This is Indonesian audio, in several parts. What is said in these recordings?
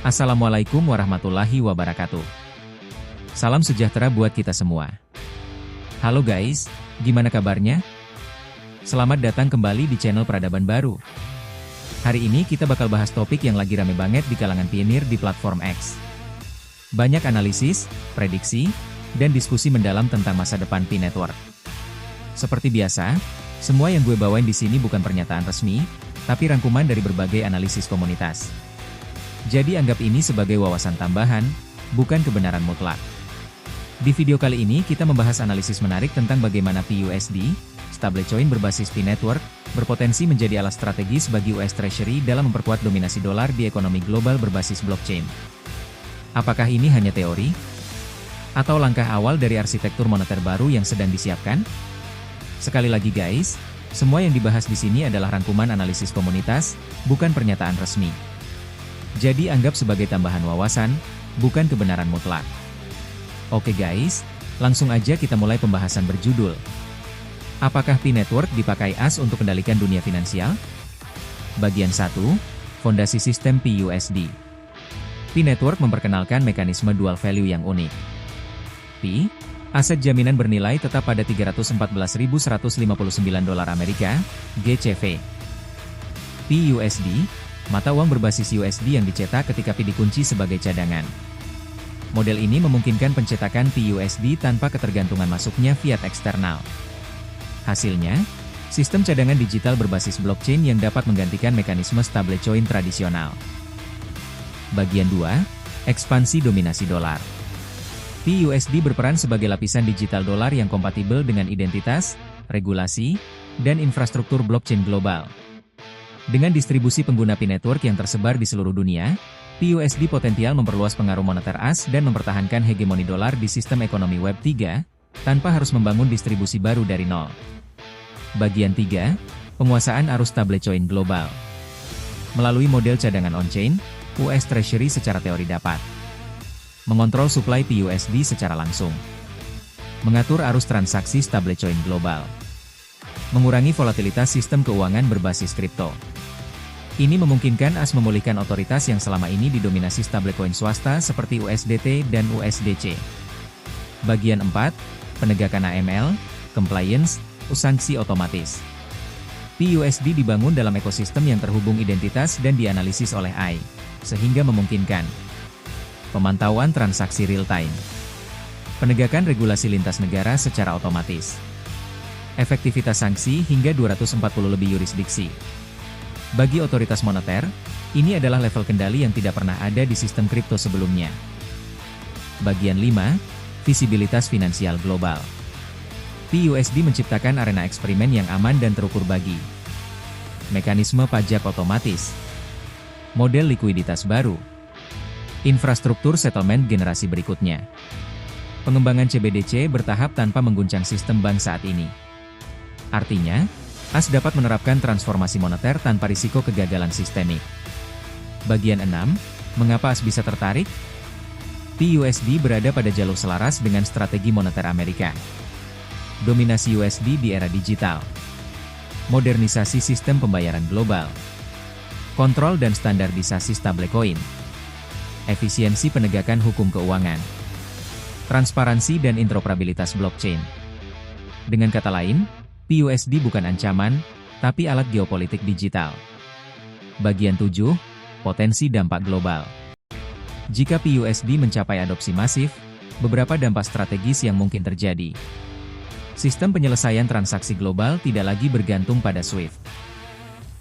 Assalamualaikum warahmatullahi wabarakatuh. Salam sejahtera buat kita semua. Halo guys, gimana kabarnya? Selamat datang kembali di channel Peradaban Baru. Hari ini kita bakal bahas topik yang lagi rame banget di kalangan pionir di platform X. Banyak analisis, prediksi, dan diskusi mendalam tentang masa depan Pi Network. Seperti biasa, semua yang gue bawain di sini bukan pernyataan resmi, tapi rangkuman dari berbagai analisis komunitas. Jadi anggap ini sebagai wawasan tambahan, bukan kebenaran mutlak. Di video kali ini kita membahas analisis menarik tentang bagaimana PUSD, stablecoin berbasis Pi Network, berpotensi menjadi alat strategis bagi US Treasury dalam memperkuat dominasi dolar di ekonomi global berbasis blockchain. Apakah ini hanya teori? Atau langkah awal dari arsitektur moneter baru yang sedang disiapkan? Sekali lagi guys, semua yang dibahas di sini adalah rangkuman analisis komunitas, bukan pernyataan resmi. Jadi anggap sebagai tambahan wawasan, bukan kebenaran mutlak. Oke guys, langsung aja kita mulai pembahasan berjudul. Apakah Pi Network dipakai AS untuk kendalikan dunia finansial? Bagian 1, Fondasi Sistem PUSD. Pi Network memperkenalkan mekanisme dual value yang unik. Pi, aset jaminan bernilai tetap pada $314.159 Amerika, GCV. PUSD, mata uang berbasis USD yang dicetak ketika Pi dikunci sebagai cadangan. Model ini memungkinkan pencetakan PUSD tanpa ketergantungan masuknya fiat eksternal. Hasilnya, sistem cadangan digital berbasis blockchain yang dapat menggantikan mekanisme stablecoin tradisional. Bagian 2, Ekspansi dominasi dolar. PUSD berperan sebagai lapisan digital dolar yang kompatibel dengan identitas, regulasi, dan infrastruktur blockchain global. Dengan distribusi pengguna Pi Network yang tersebar di seluruh dunia, PUSD potensial memperluas pengaruh moneter AS dan mempertahankan hegemoni dolar di sistem ekonomi Web 3, tanpa harus membangun distribusi baru dari nol. Bagian 3, Penguasaan arus stablecoin global. Melalui model cadangan on-chain, US Treasury secara teori dapat mengontrol suplai PUSD secara langsung, mengatur arus transaksi stablecoin global, mengurangi volatilitas sistem keuangan berbasis kripto. Ini memungkinkan AS memulihkan otoritas yang selama ini didominasi stablecoin swasta seperti USDT dan USDC. Bagian 4, Penegakan AML, Compliance, Sanksi otomatis. PUSD dibangun dalam ekosistem yang terhubung identitas dan dianalisis oleh AI, sehingga memungkinkan pemantauan transaksi real-time, penegakan regulasi lintas negara secara otomatis, efektivitas sanksi hingga 240 lebih yurisdiksi. Bagi otoritas moneter, ini adalah level kendali yang tidak pernah ada di sistem kripto sebelumnya. Bagian 5, Visibilitas finansial global. PUSD menciptakan arena eksperimen yang aman dan terukur bagi mekanisme pajak otomatis, model likuiditas baru, infrastruktur settlement generasi berikutnya. Pengembangan CBDC bertahap tanpa mengguncang sistem bank saat ini. Artinya, AS dapat menerapkan transformasi moneter tanpa risiko kegagalan sistemik. Bagian 6, Mengapa AS bisa tertarik? PUSD berada pada jalur selaras dengan strategi moneter Amerika. Dominasi USD di era digital. Modernisasi sistem pembayaran global. Kontrol dan standarisasi stablecoin. Efisiensi penegakan hukum keuangan. Transparansi dan interoperabilitas blockchain. Dengan kata lain, PUSD bukan ancaman, tapi alat geopolitik digital. Bagian 7, Potensi dampak global. Jika PUSD mencapai adopsi masif, beberapa dampak strategis yang mungkin terjadi. Sistem penyelesaian transaksi global tidak lagi bergantung pada SWIFT.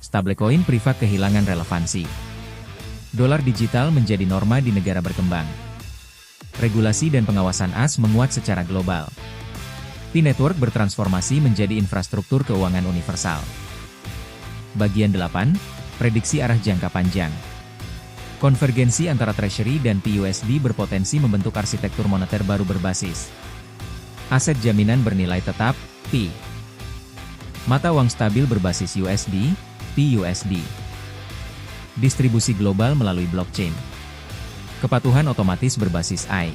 Stablecoin privat kehilangan relevansi. Dolar digital menjadi norma di negara berkembang. Regulasi dan pengawasan AS menguat secara global. Pi Network bertransformasi menjadi infrastruktur keuangan universal. Bagian 8, Prediksi arah jangka panjang. Konvergensi antara Treasury dan PUSD berpotensi membentuk arsitektur moneter baru berbasis aset jaminan bernilai tetap, Pi. Mata uang stabil berbasis USD, PUSD. Distribusi global melalui blockchain. Kepatuhan otomatis berbasis AI.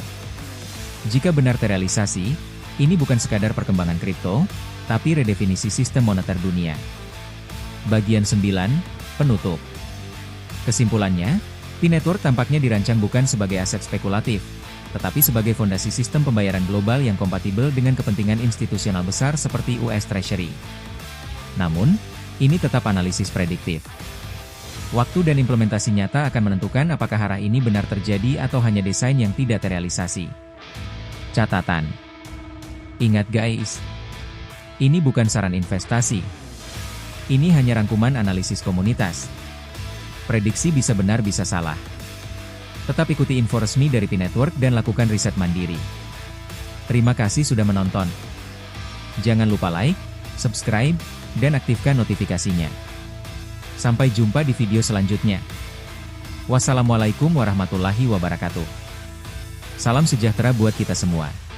Jika benar terrealisasi, ini bukan sekadar perkembangan kripto, tapi redefinisi sistem moneter dunia. Bagian 9, Penutup. Kesimpulannya, P-Network tampaknya dirancang bukan sebagai aset spekulatif, tetapi sebagai fondasi sistem pembayaran global yang kompatibel dengan kepentingan institusional besar seperti US Treasury. Namun, ini tetap analisis prediktif. Waktu dan implementasi nyata akan menentukan apakah arah ini benar terjadi atau hanya desain yang tidak terrealisasi. Catatan. Ingat guys, ini bukan saran investasi. Ini hanya rangkuman analisis komunitas. Prediksi bisa benar bisa salah. Tetap ikuti info resmi dari P-Network dan lakukan riset mandiri. Terima kasih sudah menonton. Jangan lupa like, subscribe, dan aktifkan notifikasinya. Sampai jumpa di video selanjutnya. Wassalamualaikum warahmatullahi wabarakatuh. Salam sejahtera buat kita semua.